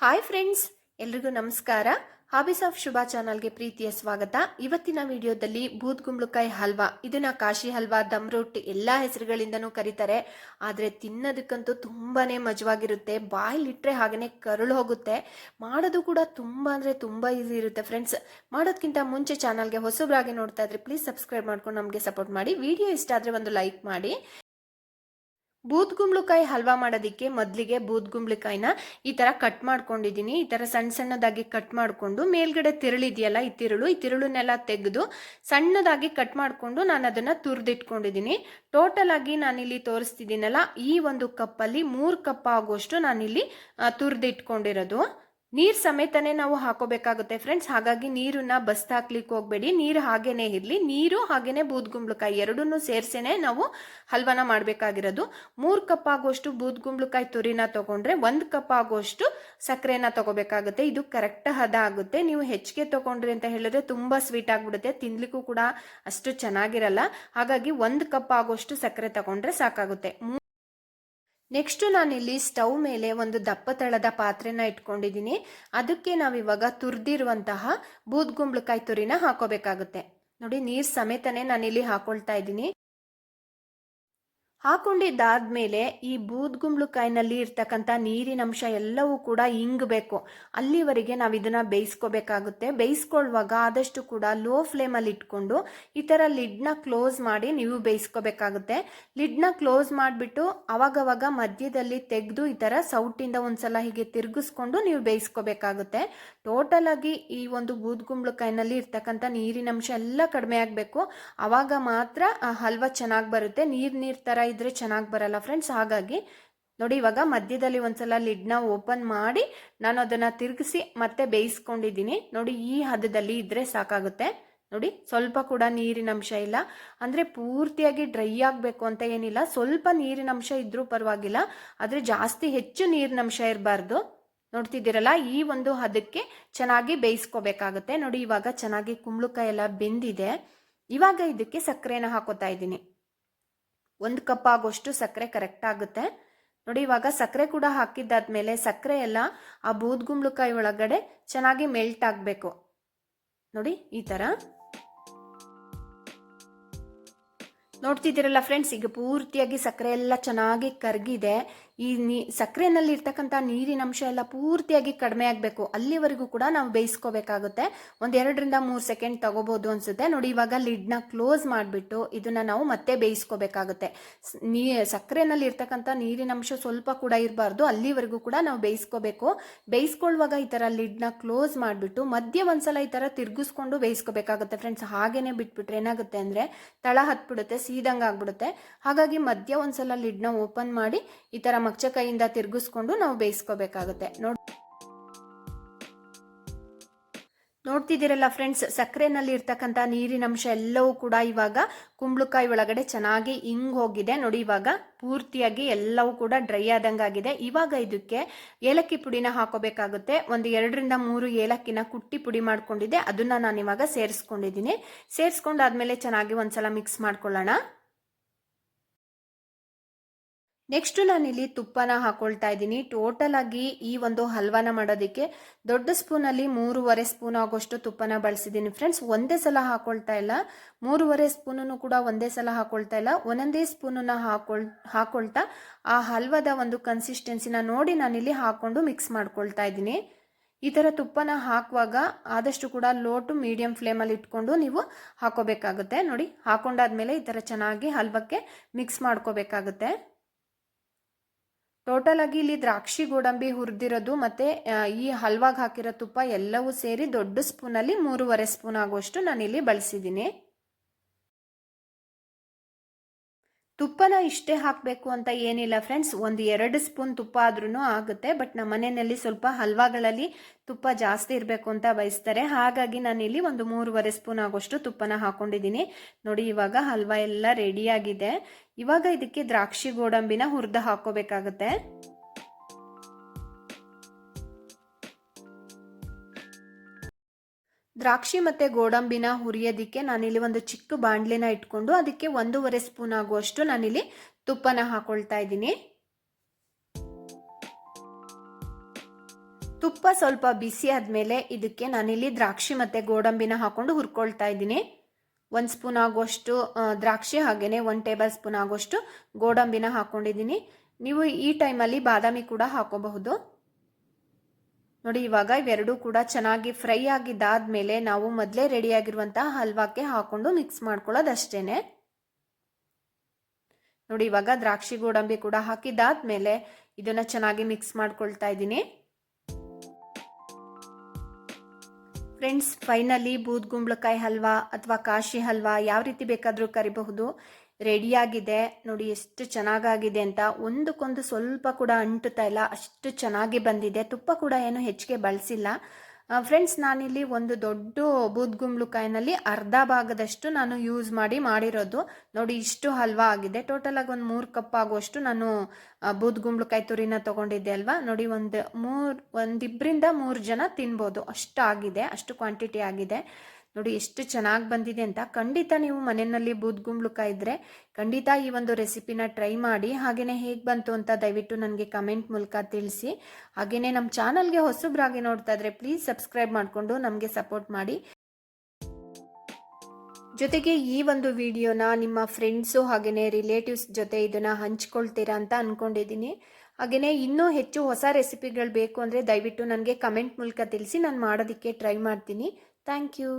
Hi friends, ಎಲ್ರಿಗೂ ನಮಸ್ಕಾರ. Hobbies of Shubha ಚಾನಲ್ಗೆ ಪ್ರೀತಿಯ ಸ್ವಾಗತ. ಇವತ್ತಿನ ವಿಡಿಯೋದಲ್ಲಿ ಬೂದ್ಗುಂಬಳಕಾಯಿ ಹಲ್ವಾ, ಇದನ್ನ ಕಾಶಿ ಹಲ್ವಾ, ದಮ್ ರೊಟ್ಟಿ ಎಲ್ಲ ಹೆಸರುಗಳಿಂದನೂ ಕರೀತಾರೆ. ಆದರೆ ತಿನ್ನೋದಕ್ಕಂತೂ ತುಂಬಾನೇ ಮಜವಾಗಿರುತ್ತೆ. ಬಾಯಲ್ಲಿಟ್ಟರೆ ಹಾಗೆಯೇ ಕರಳು ಹೋಗುತ್ತೆ. ಮಾಡೋದು ಕೂಡ ತುಂಬ ಅಂದರೆ ತುಂಬ ಈಸಿ ಇರುತ್ತೆ ಫ್ರೆಂಡ್ಸ್. ಮಾಡೋದಕ್ಕಿಂತ ಮುಂಚೆ ಚಾನಲ್ಗೆ ಹೊಸಬ್ರಾಗಿ ನೋಡ್ತಾ ಇದ್ರೆ ಪ್ಲೀಸ್ ಸಬ್ಸ್ಕ್ರೈಬ್ ಮಾಡ್ಕೊಂಡು ನಮಗೆ ಸಪೋರ್ಟ್ ಮಾಡಿ. ವಿಡಿಯೋ ಇಷ್ಟ ಆದರೆ ಒಂದು ಲೈಕ್ ಮಾಡಿ. ಬೂದ್ಗುಂಬಳಕಾಯಿ ಹಲ್ವಾ ಮಾಡೋದಕ್ಕೆ ಮೊದಲಿಗೆ ಬೂದ್ಗುಂಬಳಕಾಯಿನ ಈ ಥರ ಕಟ್ ಮಾಡ್ಕೊಂಡಿದ್ದೀನಿ. ಈ ಥರ ಸಣ್ಣ ಸಣ್ಣದಾಗಿ ಕಟ್ ಮಾಡಿಕೊಂಡು ಮೇಲ್ಗಡೆ ತಿರುಳಿದೆಯಲ್ಲ, ಈ ತಿರುಳನ್ನೆಲ್ಲ ತೆಗೆದು ಸಣ್ಣದಾಗಿ ಕಟ್ ಮಾಡಿಕೊಂಡು ನಾನು ಅದನ್ನು ತುರಿದಿಟ್ಕೊಂಡಿದ್ದೀನಿ. ಟೋಟಲ್ ಆಗಿ ನಾನಿಲ್ಲಿ ತೋರಿಸ್ತಿದ್ದೀನಲ್ಲ, ಈ ಒಂದು ಕಪ್ಪಲ್ಲಿ 3 ಕಪ್ ಆಗುವಷ್ಟು ನಾನಿಲ್ಲಿ ತುರಿದಿಟ್ಕೊಂಡಿರೋದು. ನೀರು ಸಮೇತನೇ ನಾವು ಹಾಕೋಬೇಕಾಗುತ್ತೆ ಫ್ರೆಂಡ್ಸ್. ಹಾಗಾಗಿ ನೀರನ್ನ ಹಾಕ್ಲಿಕ್ಕೆ ಹೋಗ್ಬೇಡಿ. ನೀರು ಹಾಗೇನೆ ಇರಲಿ. ನೀರು ಹಾಗೇನೆ ಬೂದ್ಗುಂಬಳಕಾಯಿ ಎರಡನ್ನೂ ಸೇರ್ಸೇನೆ ನಾವು ಹಲ್ವಾನ ಮಾಡಬೇಕಾಗಿರೋದು. 3 ಕಪ್ ಆಗುವಷ್ಟು ಬೂದ್ಗುಂಬಳಕಾಯಿ ತುರಿನ ತಗೊಂಡ್ರೆ 1 ಕಪ್ ಆಗುವಷ್ಟು ಸಕ್ಕರೆನ ತಗೋಬೇಕಾಗುತ್ತೆ. ಇದು ಕರೆಕ್ಟ್ ಹದ ಆಗುತ್ತೆ. ನೀವು ಹೆಚ್ಚಿಗೆ ತಗೊಂಡ್ರಿ ಅಂತ ಹೇಳಿದ್ರೆ ತುಂಬಾ ಸ್ವೀಟ್ ಆಗ್ಬಿಡುತ್ತೆ, ತಿನ್ಲಿಕ್ಕೂ ಕೂಡ ಅಷ್ಟು ಚೆನ್ನಾಗಿರಲ್ಲ. ಹಾಗಾಗಿ 1 ಕಪ್ ಆಗುವಷ್ಟು ಸಕ್ಕರೆ ತಗೊಂಡ್ರೆ ಸಾಕಾಗುತ್ತೆ. ನೆಕ್ಸ್ಟ್ ನಾನಿಲ್ಲಿ ಸ್ಟವ್ ಮೇಲೆ ಒಂದು ದಪ್ಪ ತಳದ ಪಾತ್ರೆನ ಇಟ್ಕೊಂಡಿದ್ದೀನಿ. ಅದಕ್ಕೆ ನಾವಿವಾಗ ತುರಿದಿರುವಂತಹ ಬೂದ್ಗುಂಬಳಕಾಯಿ ತುರಿನ ಹಾಕೋಬೇಕಾಗುತ್ತೆ. ನೋಡಿ, ನೀರು ಸಮೇತನೇ ನಾನಿಲ್ಲಿ ಹಾಕೊಳ್ತಾ ಇದ್ದೀನಿ. ಹಾಕೊಂಡಿದ್ದಾದ್ಮೇಲೆ ಈ ಬೂದ್ಗುಂಬಳಕಾಯಿನಲ್ಲಿ ಇರ್ತಕ್ಕಂಥ ನೀರಿನಂಶ ಎಲ್ಲವೂ ಕೂಡ ಇಂಗಬೇಕು. ಅಲ್ಲಿವರೆಗೆ ನಾವು ಇದನ್ನ ಬೇಯಿಸ್ಕೋಬೇಕಾಗುತ್ತೆ. ಬೇಯಿಸ್ಕೊಳ್ಳುವಾಗ ಆದಷ್ಟು ಕೂಡ ಲೋ ಫ್ಲೇಮಲ್ಲಿ ಇಟ್ಕೊಂಡು ಈ ಥರ ಲಿಡ್ನ ಕ್ಲೋಸ್ ಮಾಡಿ ನೀವು ಬೇಯಿಸ್ಕೋಬೇಕಾಗುತ್ತೆ. ಲಿಡ್ನ ಕ್ಲೋಸ್ ಮಾಡಿಬಿಟ್ಟು ಅವಾಗವಾಗ ಮಧ್ಯದಲ್ಲಿ ತೆಗೆದು ಈ ಥರ ಸೌಟಿಂದ ಒಂದ್ಸಲ ಹೀಗೆ ತಿರುಗಿಸ್ಕೊಂಡು ನೀವು ಬೇಯಿಸ್ಕೋಬೇಕಾಗುತ್ತೆ. ಟೋಟಲ್ ಆಗಿ ಈ ಒಂದು ಬೂದ್ಗುಂಬಳಕಾಯಿನಲ್ಲಿ ಇರ್ತಕ್ಕಂಥ ನೀರಿನಂಶ ಎಲ್ಲ ಕಡಿಮೆ ಆಗಬೇಕು. ಅವಾಗ ಮಾತ್ರ ಹಲ್ವಾ ಚೆನ್ನಾಗಿ ಬರುತ್ತೆ. ನೀರು ಥರ ಇದ್ರೆ ಚೆನ್ನಾಗಿ ಬರಲ್ಲ ಫ್ರೆಂಡ್ಸ್. ಹಾಗಾಗಿ ನೋಡಿ, ಇವಾಗ ಮಧ್ಯದಲ್ಲಿ ಒಂದ್ಸಲ ಲಿಡ್ನ ಓಪನ್ ಮಾಡಿ ನಾನು ಅದನ್ನ ತಿರುಗಿಸಿ ಮತ್ತೆ ಬೇಯಿಸ್ಕೊಂಡಿದ್ದೀನಿ. ನೋಡಿ, ಈ ಹದದಲ್ಲಿ ಇದ್ರೆ ಸಾಕಾಗುತ್ತೆ. ನೋಡಿ, ಸ್ವಲ್ಪ ಕೂಡ ನೀರಿನಂಶ ಇಲ್ಲ. ಅಂದ್ರೆ ಪೂರ್ತಿಯಾಗಿ ಡ್ರೈ ಆಗಬೇಕು ಅಂತ ಏನಿಲ್ಲ. ಸ್ವಲ್ಪ ನೀರಿನಂಶ ಇದ್ರೂ ಪರವಾಗಿಲ್ಲ, ಆದ್ರೆ ಜಾಸ್ತಿ ಹೆಚ್ಚು ನೀರಿನಂಶ ಇರಬಾರ್ದು. ನೋಡ್ತಿದ್ದೀರಲ್ಲ, ಈ ಒಂದು ಹದಕ್ಕೆ ಚೆನ್ನಾಗಿ ಬೇಯಿಸ್ಕೋಬೇಕಾಗುತ್ತೆ. ನೋಡಿ, ಇವಾಗ ಚೆನ್ನಾಗಿ ಕುಂಬಳಕಾಯಿ ಎಲ್ಲ ಬೆಂದಿದೆ. ಇವಾಗ ಇದಕ್ಕೆ ಸಕ್ಕರೆನ ಹಾಕೋತಾ ಇದ್ದೀನಿ. 1 ಕಪ್ ಆಗೋಷ್ಟು ಸಕ್ಕರೆ ಕರೆಕ್ಟ್ ಆಗುತ್ತೆ. ನೋಡಿ, ಇವಾಗ ಸಕ್ಕರೆ ಕೂಡ ಹಾಕಿದ್ದಾದ್ಮೇಲೆ ಸಕ್ಕರೆ ಎಲ್ಲ ಆ ಬೂದ್ಗುಂಬಳಕಾಯಿ ಒಳಗಡೆ ಚೆನ್ನಾಗಿ ಮೆಲ್ಟ್ ಆಗಬೇಕು. ನೋಡಿ, ಈ ತರ ನೋಡ್ತಿದ್ದೀರಲ್ಲ ಫ್ರೆಂಡ್ಸ್, ಈಗ ಪೂರ್ತಿಯಾಗಿ ಸಕ್ಕರೆ ಎಲ್ಲ ಚೆನ್ನಾಗಿ ಕರಗಿದೆ. ಈ ಸಕ್ಕರೆನಲ್ಲಿ ಇರ್ತಕ್ಕಂಥ ನೀರಿನಂಶ ಎಲ್ಲ ಪೂರ್ತಿಯಾಗಿ ಕಡಿಮೆ ಆಗಬೇಕು. ಅಲ್ಲಿವರೆಗೂ ಕೂಡ ನಾವು ಬೇಯಿಸ್ಕೋಬೇಕಾಗುತ್ತೆ. 1-2-3 ಸೆಕೆಂಡ್ ತಗೋಬಹುದು ಅನ್ಸುತ್ತೆ. ನೋಡಿ, ಇವಾಗ ಲಿಡ್ನ ಕ್ಲೋಸ್ ಮಾಡಿಬಿಟ್ಟು ಇದನ್ನ ನಾವು ಮತ್ತೆ ಬೇಯಿಸ್ಕೋಬೇಕಾಗುತ್ತೆ. ಸಕ್ಕರೆನಲ್ಲಿ ಇರ್ತಕ್ಕಂಥ ನೀರಿನಂಶ ಸ್ವಲ್ಪ ಕೂಡ ಇರಬಾರ್ದು, ಅಲ್ಲಿವರೆಗೂ ಕೂಡ ನಾವು ಬೇಯಿಸ್ಕೋಬೇಕು. ಬೇಯಿಸ್ಕೊಳ್ಳುವಾಗ ಈ ಥರ ಲಿಡ್ನ ಕ್ಲೋಸ್ ಮಾಡಿಬಿಟ್ಟು ಮಧ್ಯ ಒಂದ್ಸಲ ಈ ಥರ ತಿರುಗಿಸ್ಕೊಂಡು ಬೇಯಿಸ್ಕೋಬೇಕಾಗುತ್ತೆ ಫ್ರೆಂಡ್ಸ್. ಹಾಗೇನೆ ಬಿಟ್ಬಿಟ್ರೆ ಏನಾಗುತ್ತೆ ಅಂದರೆ ತಳ ಹತ್ಬಿಡುತ್ತೆ, ಸೀದಂಗೆ ಆಗ್ಬಿಡುತ್ತೆ. ಹಾಗಾಗಿ ಮಧ್ಯ ಒಂದ್ಸಲ ಲಿಡ್ನ ಓಪನ್ ಮಾಡಿ ಈ ತರ ಮಚ್ಚ ಕೈಯಿಂದ ತಿರುಗಿಸ್ಕೊಂಡು ನಾವು ಬೇಯಿಸ್ಕೋಬೇಕಾಗುತ್ತೆ. ನೋಡ್ತಿದ್ದೀರಲ್ಲ ಫ್ರೆಂಡ್ಸ್, ಸಕ್ಕರೆನಲ್ಲಿ ಇರ್ತಕ್ಕಂಥ ನೀರಿನಂಶ ಎಲ್ಲವೂ ಕೂಡ ಇವಾಗ ಕುಂಬಳಕಾಯಿ ಒಳಗಡೆ ಚೆನ್ನಾಗಿ ಇಂಗ್ ಹೋಗಿದೆ. ನೋಡಿ, ಇವಾಗ ಪೂರ್ತಿಯಾಗಿ ಎಲ್ಲವೂ ಕೂಡ ಡ್ರೈ ಆದಂಗಾಗಿದೆ. ಇವಾಗ ಇದಕ್ಕೆ ಏಲಕ್ಕಿ ಪುಡಿನ ಹಾಕೋಬೇಕಾಗುತ್ತೆ. 1-2-3 ಏಲಕ್ಕಿನ ಕುಟ್ಟಿ ಪುಡಿ ಮಾಡ್ಕೊಂಡಿದ್ದೆ, ಅದನ್ನ ನಾನು ಇವಾಗ ಸೇರಿಸ್ಕೊಂಡಿದ್ದೀನಿ. ಸೇರಿಸ್ಕೊಂಡಾದ್ಮೇಲೆ ಚೆನ್ನಾಗಿ ಒಂದ್ಸಲ ಮಿಕ್ಸ್ ಮಾಡ್ಕೊಳ್ಳೋಣ. ನೆಕ್ಸ್ಟ್ ನಾನಿಲ್ಲಿ ತುಪ್ಪನ ಹಾಕೊಳ್ತಾ ಇದ್ದೀನಿ. ಟೋಟಲ್ ಆಗಿ ಈ ಒಂದು ಹಲ್ವಾನ ಮಾಡೋದಕ್ಕೆ ದೊಡ್ಡ ಸ್ಪೂನಲ್ಲಿ 3.5 ಸ್ಪೂನ್ ಆಗೋಷ್ಟು ತುಪ್ಪನ ಬಳಸಿದ್ದೀನಿ ಫ್ರೆಂಡ್ಸ್. ಒಂದೇ ಸಲ ಹಾಕೊಳ್ತಾ ಇಲ್ಲ, 3.5 ಸ್ಪೂನನ್ನು ಕೂಡ ಒಂದೇ ಸಲ ಹಾಕೊಳ್ತಾ ಇಲ್ಲ, ಒಂದೊಂದೇ ಸ್ಪೂನನ್ನ ಹಾಕೊಳ್ತಾ ಆ ಹಲ್ವಾದ ಒಂದು ಕನ್ಸಿಸ್ಟೆನ್ಸಿನ ನೋಡಿ ನಾನಿಲ್ಲಿ ಹಾಕೊಂಡು ಮಿಕ್ಸ್ ಮಾಡ್ಕೊಳ್ತಾ ಇದ್ದೀನಿ. ಈ ಥರ ತುಪ್ಪನ ಹಾಕುವಾಗ ಆದಷ್ಟು ಕೂಡ ಲೋ ಟು ಮೀಡಿಯಂ ಫ್ಲೇಮಲ್ಲಿ ಇಟ್ಕೊಂಡು ನೀವು ಹಾಕೋಬೇಕಾಗುತ್ತೆ. ನೋಡಿ, ಹಾಕೊಂಡಾದ್ಮೇಲೆ ಈ ಥರ ಚೆನ್ನಾಗಿ ಹಲ್ವಕ್ಕೆ ಮಿಕ್ಸ್ ಮಾಡ್ಕೋಬೇಕಾಗುತ್ತೆ. ಟೋಟಲ್ ಆಗಿ ಇಲ್ಲಿ ದ್ರಾಕ್ಷಿ ಗೋಡಂಬಿ ಹುರಿದಿರೋದು ಮತ್ತೆ ಈ ಹಲ್ವಾಗ್ ಹಾಕಿರೋ ತುಪ್ಪ ಎಲ್ಲವೂ ಸೇರಿ ದೊಡ್ಡ ಸ್ಪೂನಲ್ಲಿ 3.5 ಸ್ಪೂನ್ ಆಗುವಷ್ಟು ನಾನಿಲ್ಲಿ ಬಳಸಿದ್ದೀನಿ. ತುಪ್ಪನ ಇಷ್ಟೇ ಹಾಕಬೇಕು ಅಂತ ಏನಿಲ್ಲ ಫ್ರೆಂಡ್ಸ್, 1-2 ಸ್ಪೂನ್ ತುಪ್ಪ ಆದ್ರೂ ಆಗುತ್ತೆ. ಬಟ್ ನಮ್ಮ ಮನೆಯಲ್ಲಿ ಸ್ವಲ್ಪ ಹಲ್ವಾಗಳಲ್ಲಿ ತುಪ್ಪ ಜಾಸ್ತಿ ಇರಬೇಕು ಅಂತ ಬಯಸ್ತಾರೆ. ಹಾಗಾಗಿ ನಾನಿಲ್ಲಿ 3.5 ಸ್ಪೂನ್ ಆಗೋಷ್ಟು ತುಪ್ಪನ ಹಾಕೊಂಡಿದ್ದೀನಿ. ನೋಡಿ, ಇವಾಗ ಹಲ್ವಾ ಎಲ್ಲ ರೆಡಿಯಾಗಿದೆ. ಇವಾಗ ಇದಕ್ಕೆ ದ್ರಾಕ್ಷಿ ಗೋಡಂಬಿನ ಹುರಿದು ಹಾಕೋಬೇಕಾಗುತ್ತೆ. ದ್ರಾಕ್ಷಿ ಮತ್ತೆ ಗೋಡಂಬಿನ ಹುರಿಯೋದಕ್ಕೆ ನಾನಿಲ್ಲಿ ಒಂದು ಚಿಕ್ಕ ಬಾಣಲೆನ ಇಟ್ಕೊಂಡು ಅದಕ್ಕೆ 1.5 ಸ್ಪೂನ್ ಆಗುವಷ್ಟು ನಾನಿಲ್ಲಿ ತುಪ್ಪನ ಹಾಕೊಳ್ತಾ ಇದ್ದೀನಿ. ತುಪ್ಪ ಸ್ವಲ್ಪ ಬಿಸಿ ಆದಮೇಲೆ ಇದಕ್ಕೆ ನಾನಿಲ್ಲಿ ದ್ರಾಕ್ಷಿ ಮತ್ತು ಗೋಡಂಬಿನ ಹಾಕ್ಕೊಂಡು ಹುರ್ಕೊಳ್ತಾ ಇದ್ದೀನಿ. 1 ಸ್ಪೂನ್ ಆಗುವಷ್ಟು ದ್ರಾಕ್ಷಿ ಹಾಗೆಯೇ 1 ಟೇಬಲ್ ಸ್ಪೂನ್ ಆಗುವಷ್ಟು ಗೋಡಂಬಿನ ಹಾಕ್ಕೊಂಡಿದ್ದೀನಿ. ನೀವು ಈ ಟೈಮಲ್ಲಿ ಬಾದಾಮಿ ಕೂಡ ಹಾಕೋಬಹುದು. ನೋಡಿ, ಇವಾಗ ಇವೆರಡೂ ಕೂಡ ಚೆನ್ನಾಗಿ ಫ್ರೈ ಆಗಿದ್ದಾದ್ಮೇಲೆ ನಾವು ಮೊದಲೇ ರೆಡಿಯಾಗಿರುವಂತಹ ಹಲ್ವಾಕ್ಕೆ ಹಾಕೊಂಡು ಮಿಕ್ಸ್ ಮಾಡ್ಕೊಳ್ಳೋದಷ್ಟೇನೆ. ನೋಡಿ, ಇವಾಗ ದ್ರಾಕ್ಷಿ ಗೋಡಂಬಿ ಕೂಡ ಹಾಕಿದ್ದಾದ್ಮೇಲೆ ಇದನ್ನ ಚೆನ್ನಾಗಿ ಮಿಕ್ಸ್ ಮಾಡ್ಕೊಳ್ತಾ ಇದ್ದೀನಿ. ಫ್ರೆಂಡ್ಸ್, ಫೈನಲಿ ಬೂದ್ಗುಂಬಳಕಾಯಿ ಹಲ್ವಾ ಅಥವಾ ಕಾಶಿ ಹಲ್ವಾ ಯಾವ ರೀತಿ ಬೇಕಾದರೂ ಕರಿಬಹುದು, ರೆಡಿಯಾಗಿದೆ. ನೋಡಿ ಎಷ್ಟು ಚೆನ್ನಾಗಾಗಿದೆ ಅಂತ. ಒಂದಕ್ಕೊಂದು ಸ್ವಲ್ಪ ಕೂಡ ಅಂಟುತ್ತಾ ಇಲ್ಲ, ಅಷ್ಟು ಚೆನ್ನಾಗಿ ಬಂದಿದೆ. ತುಪ್ಪ ಕೂಡ ಏನು ಹೆಚ್ಚಿಗೆ ಬಳಸಿಲ್ಲ. ಫ್ರೆಂಡ್ಸ್, ನಾನಿಲ್ಲಿ ಒಂದು ದೊಡ್ಡ ಬೂದ್ಗುಂಬಳಕಾಯಿನಲ್ಲಿ ಅರ್ಧ ಭಾಗದಷ್ಟು ನಾನು ಯೂಸ್ ಮಾಡಿರೋದು. ನೋಡಿ, ಇಷ್ಟು ಹಲ್ವಾ ಆಗಿದೆ. ಟೋಟಲ್ ಆಗಿ ಒಂದು 3 ಕಪ್ ಆಗುವಷ್ಟು ನಾನು ಬೂದ್ಗುಂಬಳಕಾಯಿ ತುರಿನ ತೊಗೊಂಡಿದ್ದೆ ಅಲ್ವಾ. ನೋಡಿ, ಒಂದಿಬ್ಬರಿಂದ 3 ಜನ ತಿನ್ಬೋದು, ಅಷ್ಟು ಆಗಿದೆ, ಅಷ್ಟು ಕ್ವಾಂಟಿಟಿ ಆಗಿದೆ. ನೋಡಿ ಎಷ್ಟು ಚೆನ್ನಾಗಿ ಬಂದಿದೆ ಅಂತ. ಖಂಡಿತ ನೀವು ಮನೆಯಲ್ಲಿ ಬೂದ್ಗುಂಬಳಕಾಯಿ ಇದ್ದರೆ ಖಂಡಿತ ಈ ಒಂದು ರೆಸಿಪಿನ ಟ್ರೈ ಮಾಡಿ. ಹಾಗೆಯೇ ಹೇಗೆ ಬಂತು ಅಂತ ದಯವಿಟ್ಟು ನನಗೆ ಕಮೆಂಟ್ ಮೂಲಕ ತಿಳಿಸಿ. ಹಾಗೆಯೇ ನಮ್ಮ ಚಾನಲ್ಗೆ ಹೊಸಬ್ರಾಗಿ ನೋಡ್ತಾ ಇದ್ರೆ ಪ್ಲೀಸ್ ಸಬ್ಸ್ಕ್ರೈಬ್ ಮಾಡಿಕೊಂಡು ನಮಗೆ ಸಪೋರ್ಟ್ ಮಾಡಿ. ಜೊತೆಗೆ ಈ ಒಂದು ವಿಡಿಯೋನ ನಿಮ್ಮ ಫ್ರೆಂಡ್ಸು ಹಾಗೆಯೇ ರಿಲೇಟಿವ್ಸ್ ಜೊತೆ ಇದನ್ನು ಹಂಚ್ಕೊಳ್ತೀರಾ ಅಂತ ಅಂದ್ಕೊಂಡಿದ್ದೀನಿ. ಹಾಗೆಯೇ ಇನ್ನೂ ಹೆಚ್ಚು ಹೊಸ ರೆಸಿಪಿಗಳು ಬೇಕು ಅಂದರೆ ದಯವಿಟ್ಟು ನನಗೆ ಕಮೆಂಟ್ ಮೂಲಕ ತಿಳಿಸಿ, ನಾನು ಮಾಡೋದಕ್ಕೆ ಟ್ರೈ ಮಾಡ್ತೀನಿ. Thank you.